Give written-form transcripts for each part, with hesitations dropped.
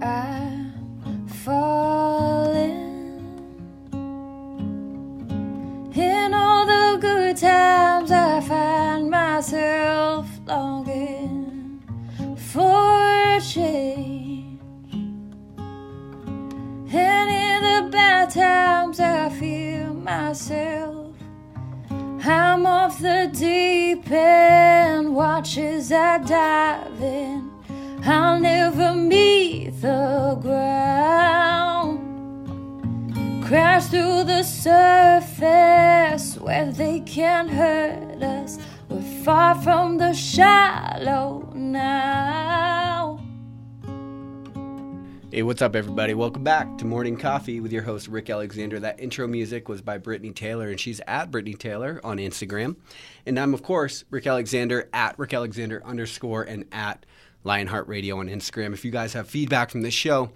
I'm falling in all the good times. I find myself longing for change, and in the bad times I feel myself. I'm off the deep end, watch as I dive in. I'll never meet the ground, crash through the surface where they can't hurt us. We're far from the shallow now. Hey, what's up, everybody? Welcome back to Morning Coffee with your host, Rick Alexander. That intro music was by Brittany Taylor, and she's at Brittany Taylor on Instagram. And I'm, of course, Rick Alexander, at Rick Alexander _, and at Lionheart Radio on Instagram. If you guys have feedback from this show,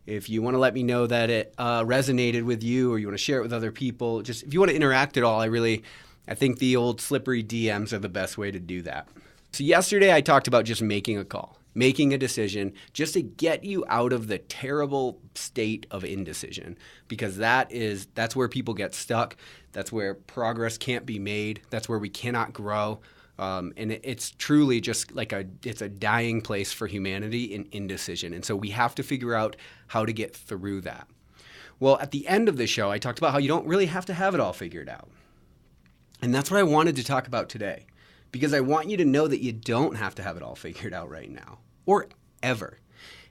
if you want to let me know that it resonated with you, or you want to share it with other people, just if you want to interact at all, I think the old slippery DMs are the best way to do that. So yesterday I talked about just making a call, making a decision, just to get you out of the terrible state of indecision, because that's where people get stuck. That's where progress can't be made. That's where we cannot grow. And it's truly just like it's a dying place for humanity in indecision. And so we have to figure out how to get through that. Well, at the end of the show, I talked about how you don't really have to have it all figured out. And that's what I wanted to talk about today, because I want you to know that you don't have to have it all figured out right now, or ever.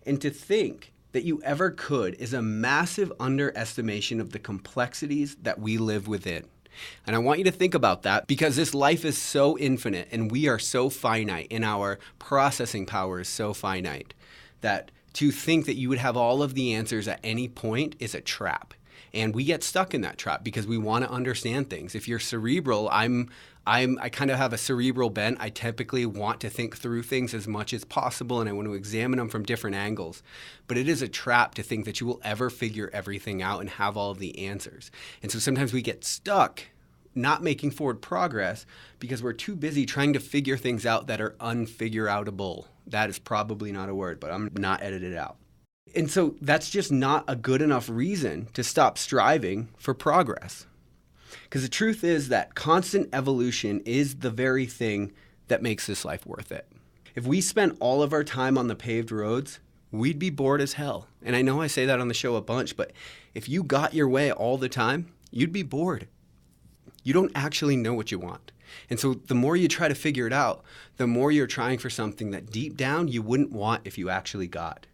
And to think that you ever could is a massive underestimation of the complexities that we live within. And I want you to think about that, because this life is so infinite and we are so finite, and our processing power is so finite, that to think that you would have all of the answers at any point is a trap. And we get stuck in that trap because we want to understand things. If you're cerebral, I kind of have a cerebral bent. I typically want to think through things as much as possible, and I want to examine them from different angles. But it is a trap to think that you will ever figure everything out and have all of the answers. And so sometimes we get stuck not making forward progress because we're too busy trying to figure things out that are unfigure-outable. That is probably not a word, but I'm not edited out. And so that's just not a good enough reason to stop striving for progress. Because the truth is that constant evolution is the very thing that makes this life worth it. If we spent all of our time on the paved roads, we'd be bored as hell. And I know I say that on the show a bunch, but if you got your way all the time, you'd be bored. You don't actually know what you want. And so the more you try to figure it out, the more you're trying for something that deep down you wouldn't want if you actually got.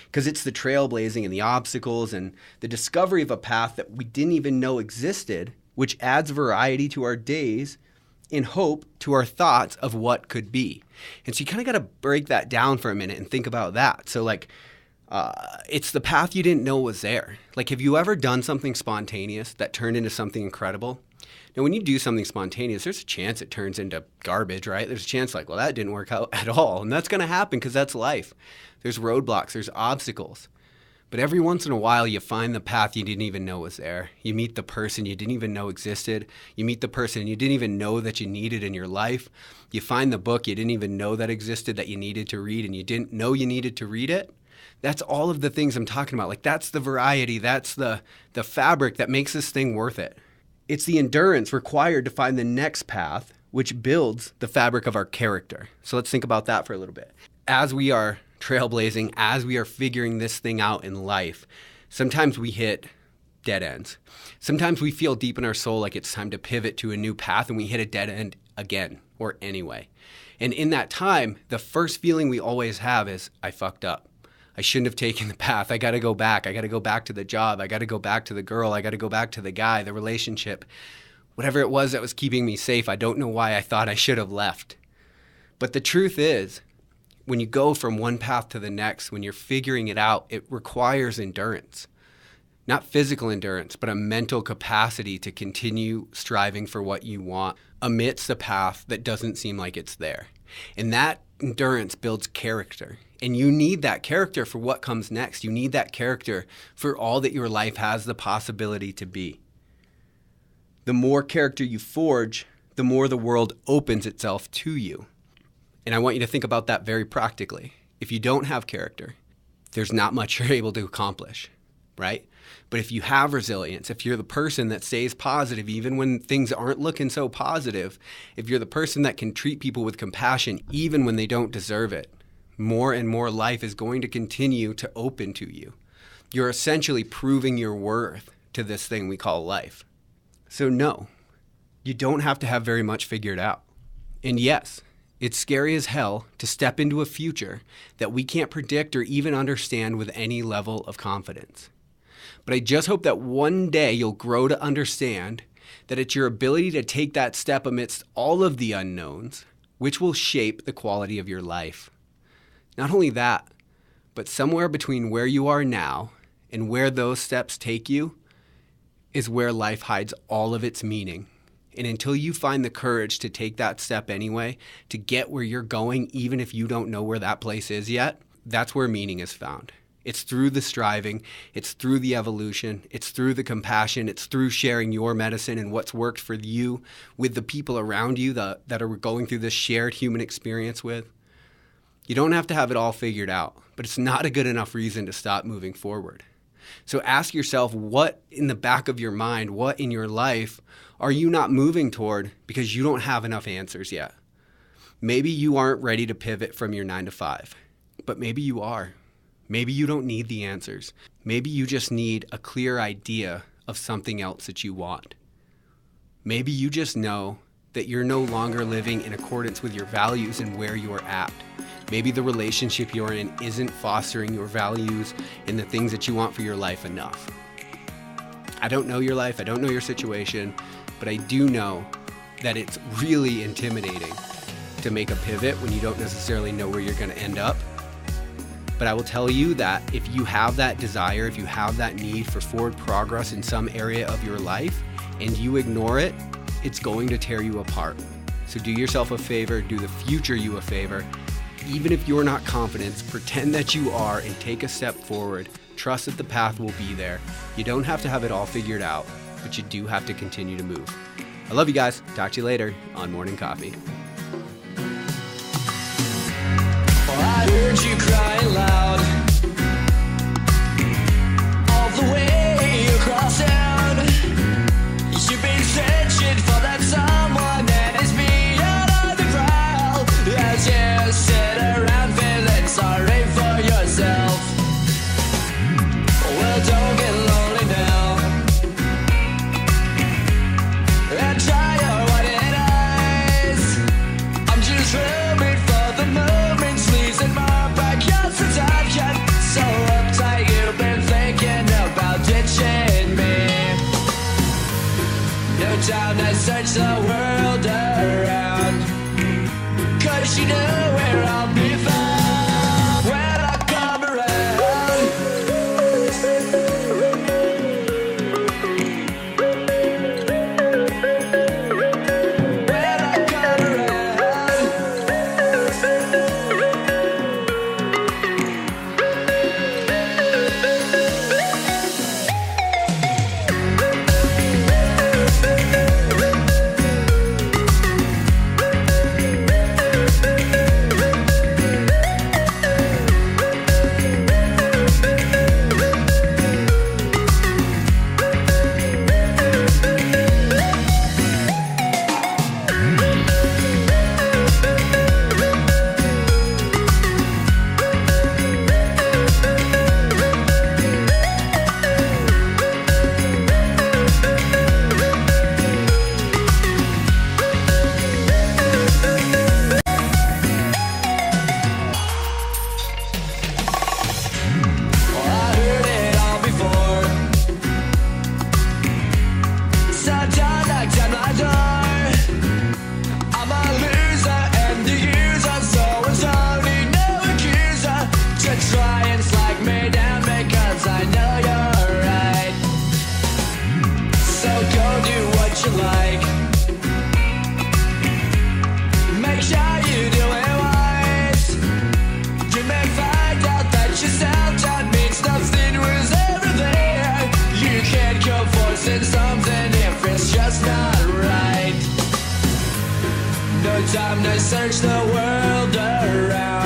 Because it's the trailblazing and the obstacles and the discovery of a path that we didn't even know existed, which adds variety to our days in hope to our thoughts of what could be. And so you kind of got to break that down for a minute and think about that. So it's the path you didn't know was there. Like, have you ever done something spontaneous that turned into something incredible? Now, when you do something spontaneous, there's a chance it turns into garbage, right? There's a chance well, that didn't work out at all. And that's going to happen because that's life. There's roadblocks, there's obstacles. But every once in a while, you find the path you didn't even know was there. You meet the person you didn't even know existed. You meet the person you didn't even know that you needed in your life. You find the book you didn't even know that existed that you needed to read, and you didn't know you needed to read it. That's all of the things I'm talking about. Like, that's the variety. That's the fabric that makes this thing worth it. It's the endurance required to find the next path, which builds the fabric of our character. So let's think about that for a little bit. As we are trailblazing, as we are figuring this thing out in life, sometimes we hit dead ends. Sometimes we feel deep in our soul like it's time to pivot to a new path, and we hit a dead end again, or anyway. And in that time, the first feeling we always have is, I fucked up. I shouldn't have taken the path. I got to go back. I got to go back to the job. I got to go back to the girl. I got to go back to the guy, the relationship. Whatever it was that was keeping me safe, I don't know why I thought I should have left. But the truth is, when you go from one path to the next, when you're figuring it out, it requires endurance. Not physical endurance, but a mental capacity to continue striving for what you want amidst a path that doesn't seem like it's there. And that endurance builds character. And you need that character for what comes next. You need that character for all that your life has the possibility to be. The more character you forge, the more the world opens itself to you. And I want you to think about that very practically. If you don't have character, there's not much you're able to accomplish, right? But if you have resilience, if you're the person that stays positive even when things aren't looking so positive, if you're the person that can treat people with compassion even when they don't deserve it, more and more life is going to continue to open to you. You're essentially proving your worth to this thing we call life. So no, you don't have to have very much figured out. And yes, it's scary as hell to step into a future that we can't predict or even understand with any level of confidence. But I just hope that one day you'll grow to understand that it's your ability to take that step amidst all of the unknowns, which will shape the quality of your life. Not only that, but somewhere between where you are now and where those steps take you is where life hides all of its meaning. And until you find the courage to take that step anyway, to get where you're going, even if you don't know where that place is yet, that's where meaning is found. It's through the striving, it's through the evolution, it's through the compassion, it's through sharing your medicine and what's worked for you with the people around you that are going through this shared human experience with. You don't have to have it all figured out, but it's not a good enough reason to stop moving forward. So ask yourself, what in the back of your mind, what in your life are you not moving toward because you don't have enough answers yet? Maybe you aren't ready to pivot from your 9 to 5, but maybe you are. Maybe you don't need the answers. Maybe you just need a clear idea of something else that you want. Maybe you just know that you're no longer living in accordance with your values and where you are at. Maybe the relationship you're in isn't fostering your values and the things that you want for your life enough. I don't know your life, I don't know your situation, but I do know that it's really intimidating to make a pivot when you don't necessarily know where you're going to end up. But I will tell you that if you have that desire, if you have that need for forward progress in some area of your life and you ignore it, it's going to tear you apart. So do yourself a favor, do the future you a favor. Even if you're not confident, pretend that you are and take a step forward. Trust that the path will be there. You don't have to have it all figured out, but you do have to continue to move. I love you guys. Talk to you later on Morning Coffee. I heard you crying loud all the way across town. You've been searching for that someone that is beyond all the crowd. As you sit around feeling sorry for yourself. Well, don't get lonely now. And try your white eyes. I'm just hoping for the moments in my backyard since I've got so uptight. You've been thinking about ditching me. No time to search the world around, 'cause you know where I'll be found when I come around. When I come around. Time to search the world around.